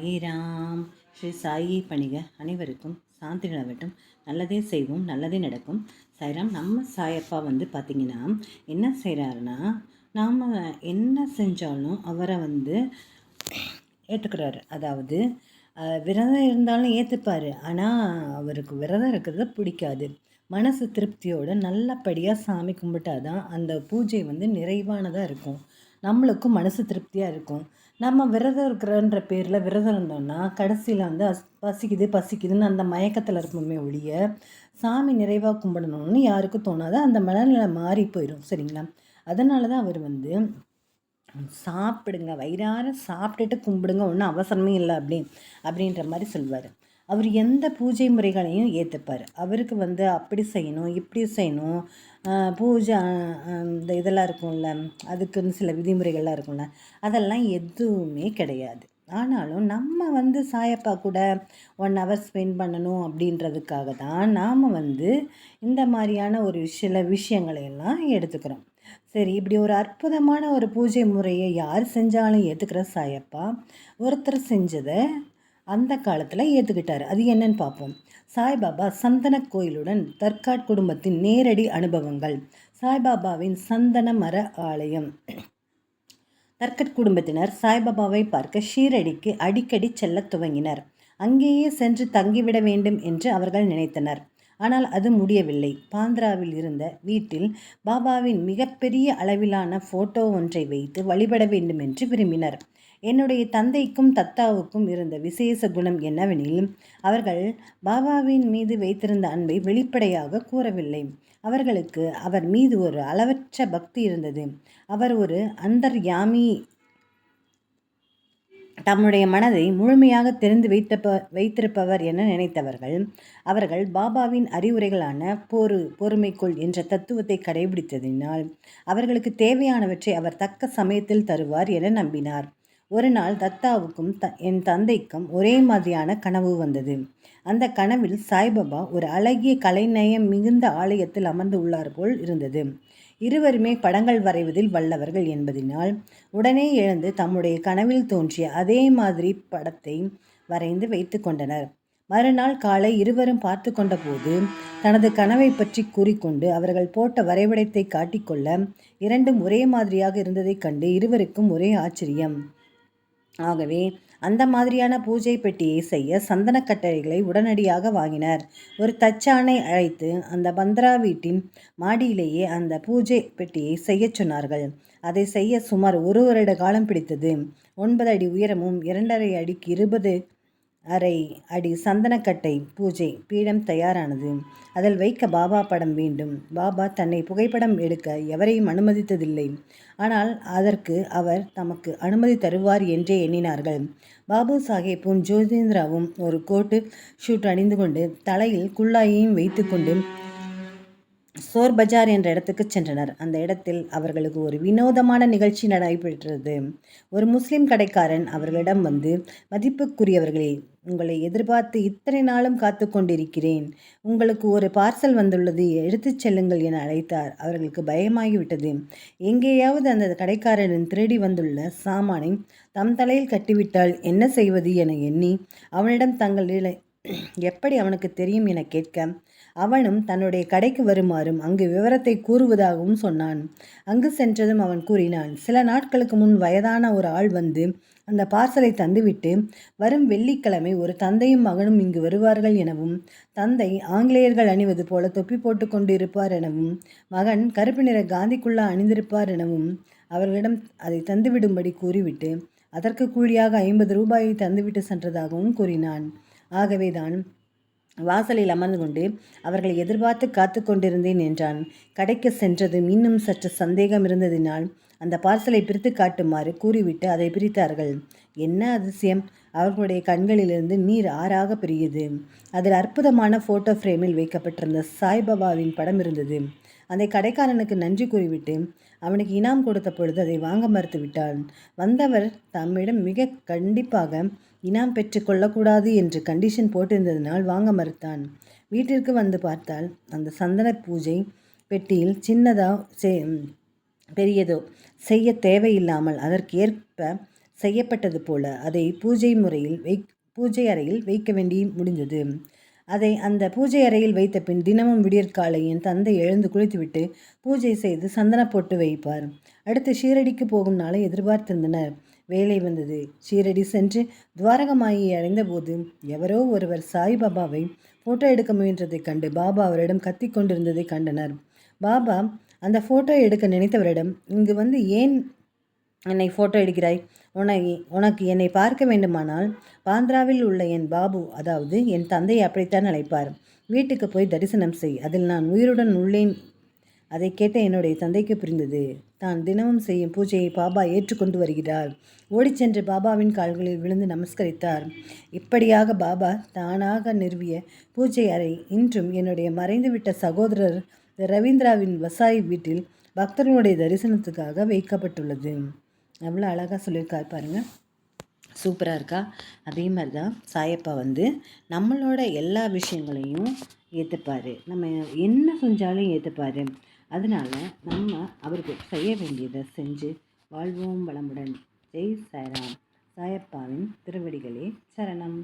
சாயிராம். ஸ்ரீ சாயி பணிக அனைவருக்கும் சாந்தி நிலவட்டும். நல்லதே செய்வோம், நல்லதே நடக்கும். சாய்ராம். நம்ம சாயப்பா பார்த்திங்கன்னா என்ன செய்கிறாருன்னா, நாம் என்ன செஞ்சாலும் அவரை ஏற்றுக்கிறாரு. அதாவது விரதம் இருந்தாலும் ஏற்றுப்பார். ஆனால் அவருக்கு விரதம் இருக்கிறது பிடிக்காது. மனசு திருப்தியோடு நல்லபடியாக சாமி கும்பிட்டாதான் அந்த பூஜை நிறைவானதாக இருக்கும். நம்மளுக்கும் மனசு திருப்தியாக இருக்கும். நம்ம விரதம் இருக்கிறன்ற பேரில் விரதம் இருந்தோம்னா கடைசியில் பசிக்குதுன்னு அந்த மயக்கத்தில் இருப்போமே ஒழிய சாமி நிறைவாக கும்பிடணும்னு யாருக்கும் தோணாது. அந்த மனநிலை மாறி போயிடும். சரிங்களா? அதனால தான் அவர் சாப்பிடுங்க, வயிறார சாப்பிட்டுட்டு கும்பிடுங்க, ஒன்றும் அவசரமே இல்லை அப்படின்ற மாதிரி சொல்வார். அவர் எந்த பூஜை முறைகளையும் ஏற்றுப்பார். அவருக்கு அப்படி செய்யணும், இப்படி செய்யணும், பூஜை இந்த இதெல்லாம் இருக்கும்ல, அதுக்குன்னு சில விதிமுறைகள்லாம் இருக்கும்ல, அதெல்லாம் எதுவுமே கிடையாது. ஆனாலும் நம்ம சாயப்பா கூட 1 hour ஸ்பெண்ட் பண்ணணும் அப்படின்றதுக்காக தான் நாம் இந்த மாதிரியான ஒரு சில விஷயங்களையெல்லாம் எடுத்துக்கிறோம். சரி, இப்படி ஒரு அற்புதமான ஒரு பூஜை முறையை யார் செஞ்சாலும் ஏற்றுக்கிற சாயப்பா ஒருத்தர் செஞ்சதை அந்த காலத்தில் ஏற்றுக்கிட்டார். அது என்னன்னு பார்ப்போம். சாய்பாபா சந்தன கோயிலுடன் தர்காட் குடும்பத்தின் நேரடி அனுபவங்கள். சாய்பாபாவின் சந்தன மர ஆலயம். தர்கட் குடும்பத்தினர் சாய்பாபாவை பார்க்க ஷீரடிக்கு அடிக்கடி செல்ல துவங்கினர். அங்கேயே சென்று தங்கிவிட வேண்டும் என்று அவர்கள் நினைத்தனர். ஆனால் அது முடியவில்லை. பாந்திராவில் இருந்த வீட்டில் பாபாவின் மிகப்பெரிய அளவிலான ஃபோட்டோ ஒன்றை வைத்து வழிபட வேண்டும் என்று விரும்பினர். என்னுடைய தந்தைக்கும் தத்தாவுக்கும் இருந்த விசேஷ குணம் என்னவெனில், அவர்கள் பாபாவின் மீது வைத்திருந்த அன்பை வெளிப்படையாக கூறவில்லை. அவர்களுக்கு அவர் மீது ஒரு அளவற்ற பக்தி இருந்தது. அவர் ஒரு அந்தர்யாமி, தம்முடைய மனதை முழுமையாக தெரிந்து வைத்திருப்பவர் என நினைத்தவர்கள். அவர்கள் பாபாவின் அறிவுரைகளான பொறுமைக்குள் என்ற தத்துவத்தை கடைபிடித்ததினால் அவர்களுக்கு தேவையானவற்றை அவர் தக்க சமயத்தில் தருவார் என நம்பினார். ஒரு நாள் தத்தாவுக்கும் என் தந்தைக்கும் ஒரே மாதிரியான கனவு வந்தது. அந்த கனவில் சாய்பாபா ஒரு அழகிய கலைநயம் மிகுந்த ஆலயத்தில் அமர்ந்து உள்ளார் போல் இருந்தது. இருவருமே படங்கள் வரைவதில் வல்லவர்கள் என்பதனால் உடனே எழுந்து தம்முடைய கனவில் தோன்றிய அதே மாதிரி படத்தை வரைந்து வைத்து கொண்டனர். மறுநாள் காலை இருவரும் பார்த்து கொண்ட போது தனது கனவை பற்றி கூறிக்கொண்டு அவர்கள் போட்ட வரைபடத்தை காட்டிக்கொள்ள இரண்டும் ஒரே மாதிரியாக இருந்ததைக் கண்டு இருவருக்கும் ஒரே ஆச்சரியம். ஆகவே அந்த மாதிரியான பூஜை பெட்டியை செய்ய சந்தன கட்டைகளை உடனடியாக வாங்கினர். ஒரு தச்சானை அழைத்து அந்த பந்த்ரா வீட்டின் மாடியிலேயே அந்த பூஜை பெட்டியை செய்ய சொன்னார்கள். அதை செய்ய சுமார் 1 வருட காலம் பிடித்தது. 9 அடி உயரமும் 2.5 அடிக்கு 20.5 அடி சந்தனக்கட்டை பூஜை பீடம் தயாரானது. அதில் வைக்க பாபா படம் வேண்டும். பாபா தன்னை புகைப்படம் எடுக்க எவரையும் அனுமதித்ததில்லை. ஆனால் அதற்கு அவர் தமக்கு அனுமதி தருவார் என்றே எண்ணினார்கள். பாபு சாஹேப்பும் ஜோதேந்திராவும் ஒரு கோட்டு ஷூட் அணிந்து கொண்டு தலையில் குள்ளாயையும் வைத்துக்கொண்டு சோர் பஜார் என்ற இடத்துக்கு சென்றனர். அந்த இடத்தில் அவர்களுக்கு ஒரு வினோதமான நிகழ்ச்சி நடைபெற்றது. ஒரு முஸ்லிம் கடைக்காரன் அவர்களிடம் மதிப்புக்குரியவர்களே, உங்களை எதிர்பார்த்து இத்தனை நாளும் காத்து கொண்டிருக்கிறேன். உங்களுக்கு ஒரு பார்சல் வந்துள்ளது, எடுத்துச் செல்லுங்கள் என அழைத்தார். அவர்களுக்கு பயமாகிவிட்டது. எங்கேயாவது அந்த கடைக்காரனின் திருடி வந்துள்ள சாமானை தம் தலையில் கட்டிவிட்டால் என்ன செய்வது என எண்ணி அவனிடம் தங்கள் எப்படி அவனுக்கு தெரியும் என கேட்க, அவனும் தன்னுடைய கடைக்கு வருமாறும் அங்கு விவரத்தை கூறுவதாகவும் சொன்னான். அங்கு சென்றதும் அவன் கூறினான், சில நாட்களுக்கு முன் வயதான ஒரு ஆள் அந்த பார்சலை தந்துவிட்டு வரும் வெள்ளிக்கிழமை ஒரு தந்தையும் மகனும் இங்கு வருவார்கள் எனவும், தந்தை ஆங்கிலேயர்கள் அணிவது போல தொப்பி போட்டு கொண்டு இருப்பார் எனவும், மகன் கருப்பு நிற காந்திக்குள்ளா அணிந்திருப்பார் எனவும் அவர்களிடம் அதை தந்துவிடும்படி கூறிவிட்டு அதற்கு கூலியாக 50 ரூபாயை தந்துவிட்டு சென்றதாகவும் கூறினான். ஆகவேதான் வாசலில் அமர்ந்து கொண்டு அவர்களை எதிர்பார்த்து காத்து கொண்டிருந்தேன் என்றான். கடைக்கு சென்றதும் இன்னும் சற்று சந்தேகம் இருந்ததினால் அந்த பார்சலை பிரித்து காட்டுமாறு கூறிவிட்டு அதை பிரித்தார்கள். என்ன அதிசயம்! அவர்களுடைய கண்களிலிருந்து நீர் ஆறாக பிரியுது. அதில் அற்புதமான ஃபோட்டோ ஃப்ரேமில் வைக்கப்பட்டிருந்த சாய்பாபாவின் படம் இருந்தது. அந்த கடைக்காரனுக்கு நன்றி கூறிவிட்டு அவனுக்கு இனாம் கொடுத்த பொழுது அதை வாங்க மறுத்து விட்டான். வந்தவர் தம்மிடம் மிக கண்டிப்பாக இனாம் பெற்று கொள்ளக்கூடாது என்று கண்டிஷன் போட்டிருந்ததினால் வாங்க மறுத்தான். வீட்டிற்கு வந்து பார்த்தால் அந்த சந்தன பூஜை பெட்டியில் சின்னதோ பெரியதோ செய்ய தேவையில்லாமல் அதற்கு ஏற்ப செய்யப்பட்டது போல அதை பூஜை அறையில் வைக்க வேண்டி முடிந்தது. அதை அந்த பூஜை அறையில் வைத்த பின் தினமும் விடியற்காலை என் தந்தை எழுந்து குளித்துவிட்டு பூஜை செய்து சந்தன போட்டு வைப்பார். அடுத்து ஷீரடிக்கு போகும் நாளை எதிர்பார்த்திருந்தனர். வேலை வந்தது. ஷீரடி சென்று துவாரகமாயை அடைந்தபோது எவரோ ஒருவர் சாய்பாபாவை ஃபோட்டோ எடுக்க முயன்றதைக் கண்டு பாபா அவரிடம் கத்தி கொண்டிருந்ததை கண்டனர். பாபா அந்த ஃபோட்டோ எடுக்க நினைத்தவரிடம், இங்கு வந்து ஏன் என்னை ஃபோட்டோ எடுக்கிறாய்? உனக்கு என்னை பார்க்க வேண்டுமானால் பாந்திராவில் உள்ள என் பாபு, அதாவது என் தந்தை அப்படித்தான் அழைப்பார், வீட்டுக்கு போய் தரிசனம் செய். அதில் நான் உயிருடன் உள்ளேன். அதை கேட்ட என்னுடைய தந்தைக்கு புரிந்தது. தான் தினமும் செய்யும் பூஜையை பாபா ஏற்றுக்கொண்டு வருகிறார். ஓடிச் சென்று பாபாவின் கால்களில் விழுந்து நமஸ்கரித்தார். இப்படியாக பாபா தானாக நிறுவிய பூஜை அறை இன்றும் என்னுடைய மறைந்துவிட்ட சகோதரர் ரவீந்திராவின் வசாய் வீட்டில் பக்தர்களுடைய தரிசனத்துக்காக வைக்கப்பட்டுள்ளது. எவ்வளோ அழகாக சொல்லியிருக்காரு பாருங்கள். சூப்பராக இருக்கா? அதே மாதிரி தான் சாயப்பா வந்து நம்மளோட எல்லா விஷயங்களையும் ஏற்றுப்பார். நம்ம என்ன செஞ்சாலும் ஏற்றுப்பார். அதனால் நம்ம அவருக்கு செய்ய வேண்டியதை செஞ்சு வாழ்வோம் வளமுடன். ஜெய் சாய்ராம். சாயப்பாவின் திருவடிகளே சரணம்.